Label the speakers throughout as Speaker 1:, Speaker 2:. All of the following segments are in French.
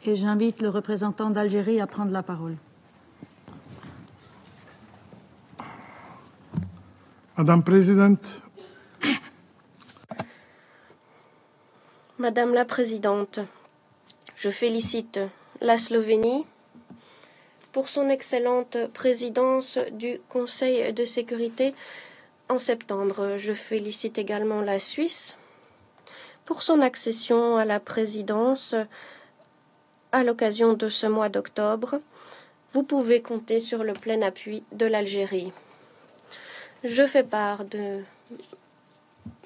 Speaker 1: et j'invite le représentant d'Algérie à prendre la parole.
Speaker 2: Madame Présidente,
Speaker 3: Madame la Présidente, je félicite la Slovénie pour son excellente présidence du Conseil de sécurité en septembre. Je félicite également la Suisse pour son accession à la présidence à l'occasion de ce mois d'octobre. Vous pouvez compter sur le plein appui de l'Algérie. Je fais part de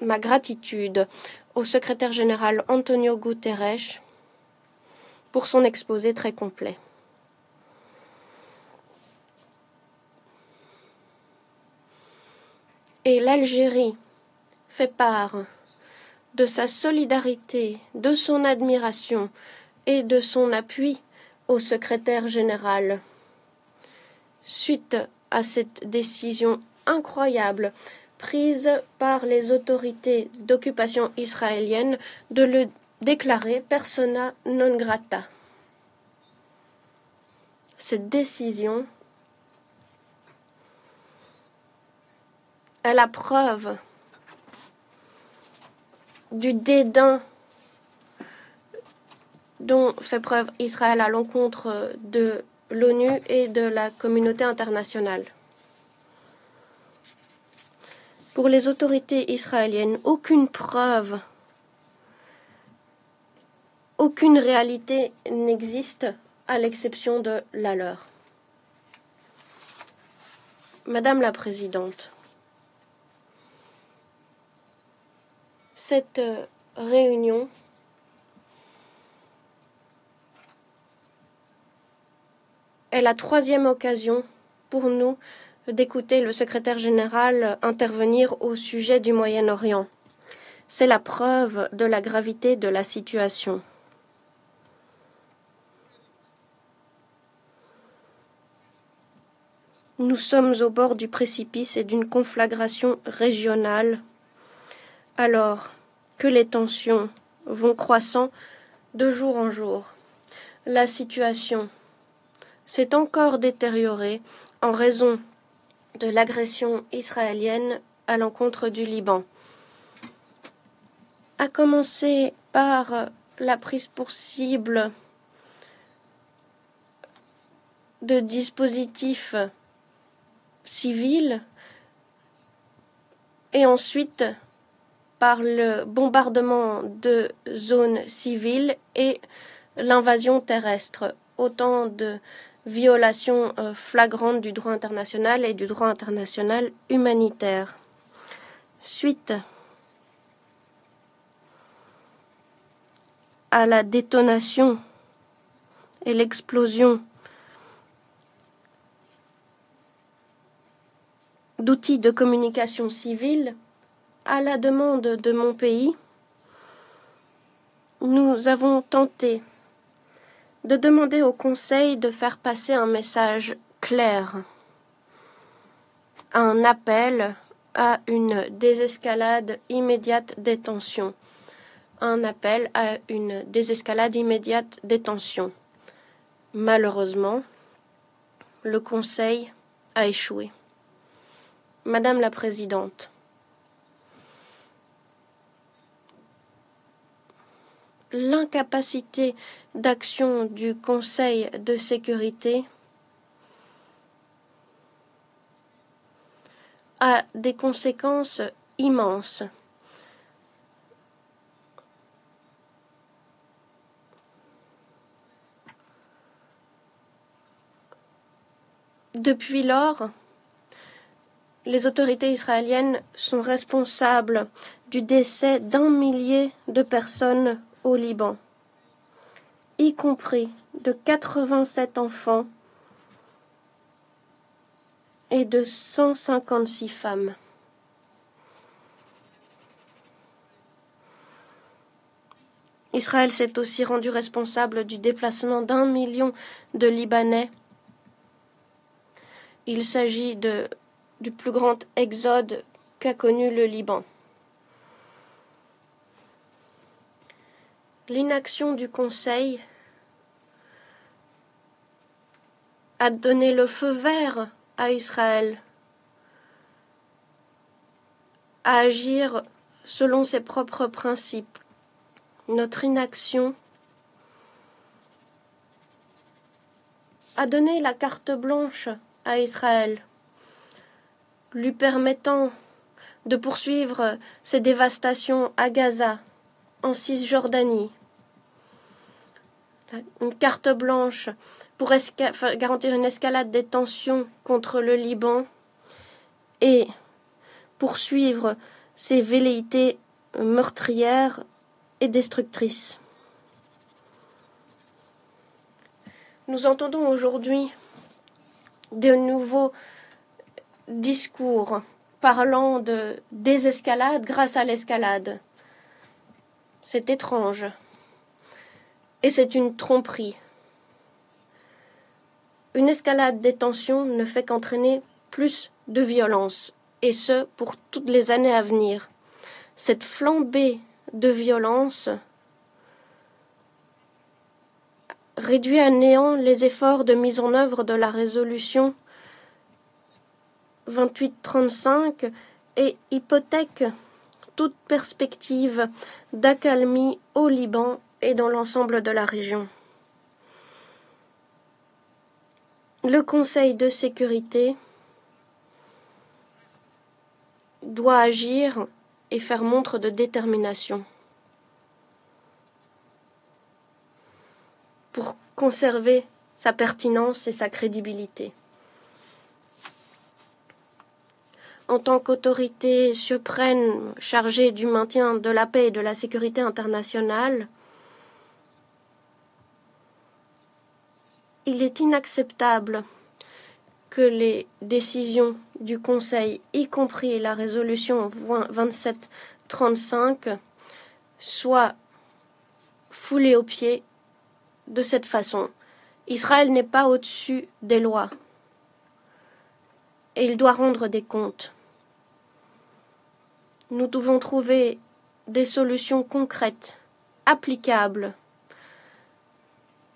Speaker 3: ma gratitude au secrétaire général Antonio Guterres pour son exposé très complet. Et l'Algérie fait part de sa solidarité, de son admiration et de son appui au secrétaire général suite à cette décision incroyable prise par les autorités d'occupation israélienne de le déclarer persona non grata. Cette décision est la preuve du dédain dont fait preuve Israël à l'encontre de l'ONU et de la communauté internationale. Pour les autorités israéliennes, aucune preuve, aucune réalité n'existe à l'exception de la leur. Madame la Présidente, cette réunion est la troisième occasion pour nous d'écouter le secrétaire général intervenir au sujet du Moyen-Orient. C'est la preuve de la gravité de la situation. Nous sommes au bord du précipice et d'une conflagration régionale, alors que les tensions vont croissant de jour en jour. La situation s'est encore détériorée en raison de l'agression israélienne à l'encontre du Liban. À commencer par la prise pour cible de dispositifs civils et ensuite par le bombardement de zones civiles et l'invasion terrestre, autant de violations flagrantes du droit international et du droit international humanitaire. Suite à la détonation et l'explosion d'outils de communication civile, à la demande de mon pays, nous avons tenté de demander au Conseil de faire passer un message clair, un appel à une désescalade immédiate des tensions, un appel à une désescalade immédiate des tensions. Malheureusement, le Conseil a échoué. Madame la Présidente, l'incapacité d'action du Conseil de sécurité a des conséquences immenses. Depuis lors, les autorités israéliennes sont responsables du décès d'1 millier de personnes au Liban, y compris de 87 enfants et de 156 femmes. Israël s'est aussi rendu responsable du déplacement d'1 million de Libanais. Il s'agit du plus grand exode qu'a connu le Liban. L'inaction du Conseil a donné le feu vert à Israël à agir selon ses propres principes. Notre inaction a donné la carte blanche à Israël, lui permettant de poursuivre ses dévastations à Gaza, en Cisjordanie. Une carte blanche pour garantir une escalade des tensions contre le Liban et poursuivre ses velléités meurtrières et destructrices. Nous entendons aujourd'hui de nouveaux discours parlant de désescalade grâce à l'escalade. C'est étrange. Et c'est une tromperie. Une escalade des tensions ne fait qu'entraîner plus de violence, et ce, pour toutes les années à venir. Cette flambée de violence réduit à néant les efforts de mise en œuvre de la résolution 2835 et hypothèque toute perspective d'accalmie au Liban et dans l'ensemble de la région. Le Conseil de sécurité doit agir et faire montre de détermination pour conserver sa pertinence et sa crédibilité. En tant qu'autorité suprême chargée du maintien de la paix et de la sécurité internationale, il est inacceptable que les décisions du Conseil, y compris la résolution 2735, soient foulées aux pieds de cette façon. Israël n'est pas au-dessus des lois et il doit rendre des comptes. Nous devons trouver des solutions concrètes, applicables.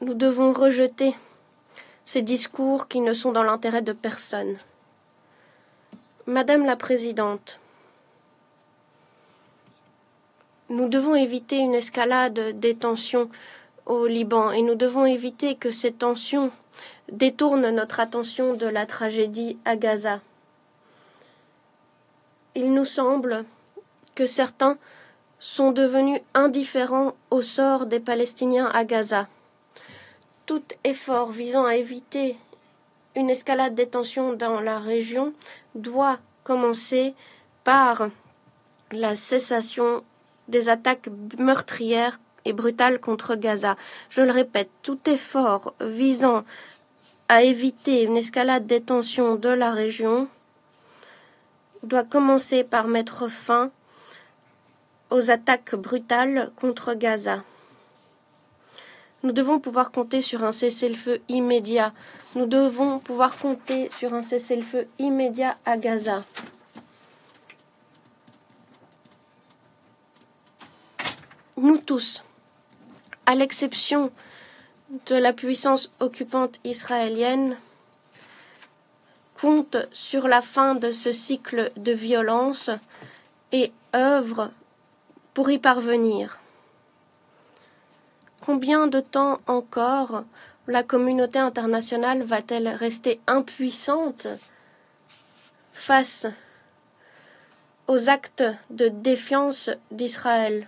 Speaker 3: Nous devons rejeter ces discours qui ne sont dans l'intérêt de personne. Madame la Présidente, nous devons éviter une escalade des tensions au Liban et nous devons éviter que ces tensions détournent notre attention de la tragédie à Gaza. Il nous semble que certains sont devenus indifférents au sort des Palestiniens à Gaza. Tout effort visant à éviter une escalade des tensions dans la région doit commencer par la cessation des attaques meurtrières et brutales contre Gaza. Je le répète, tout effort visant à éviter une escalade des tensions de la région doit commencer par mettre fin aux attaques brutales contre Gaza. Nous devons pouvoir compter sur un cessez-le-feu immédiat. Nous devons pouvoir compter sur un cessez-le-feu immédiat à Gaza. Nous tous, à l'exception de la puissance occupante israélienne, comptent sur la fin de ce cycle de violence et œuvrent pour y parvenir. Combien de temps encore la communauté internationale va-t-elle rester impuissante face aux actes de défiance d'Israël?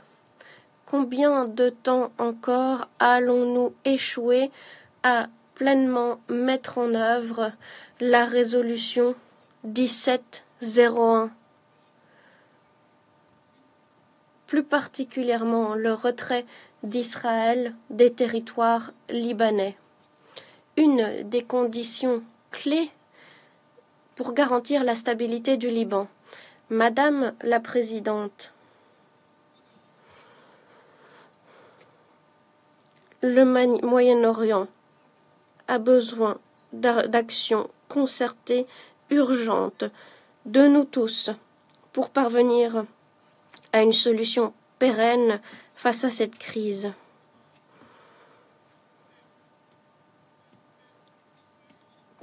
Speaker 3: Combien de temps encore allons-nous échouer à pleinement mettre en œuvre la résolution 1701? Plus particulièrement le retrait d'Israël des territoires libanais. Une des conditions clés pour garantir la stabilité du Liban. Madame la Présidente, le Moyen-Orient a besoin d'actions concertées, urgentes, de nous tous, pour parvenir à une solution pérenne face à cette crise.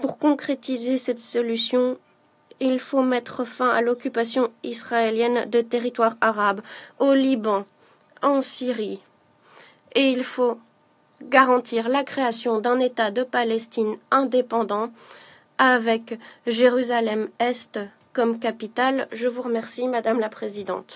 Speaker 3: pour concrétiser cette solution, il faut mettre fin à l'occupation israélienne de territoires arabes, au Liban, en Syrie. Et il faut garantir la création d'un État de Palestine indépendant avec Jérusalem-Est comme capitale. Je vous remercie, Madame la Présidente.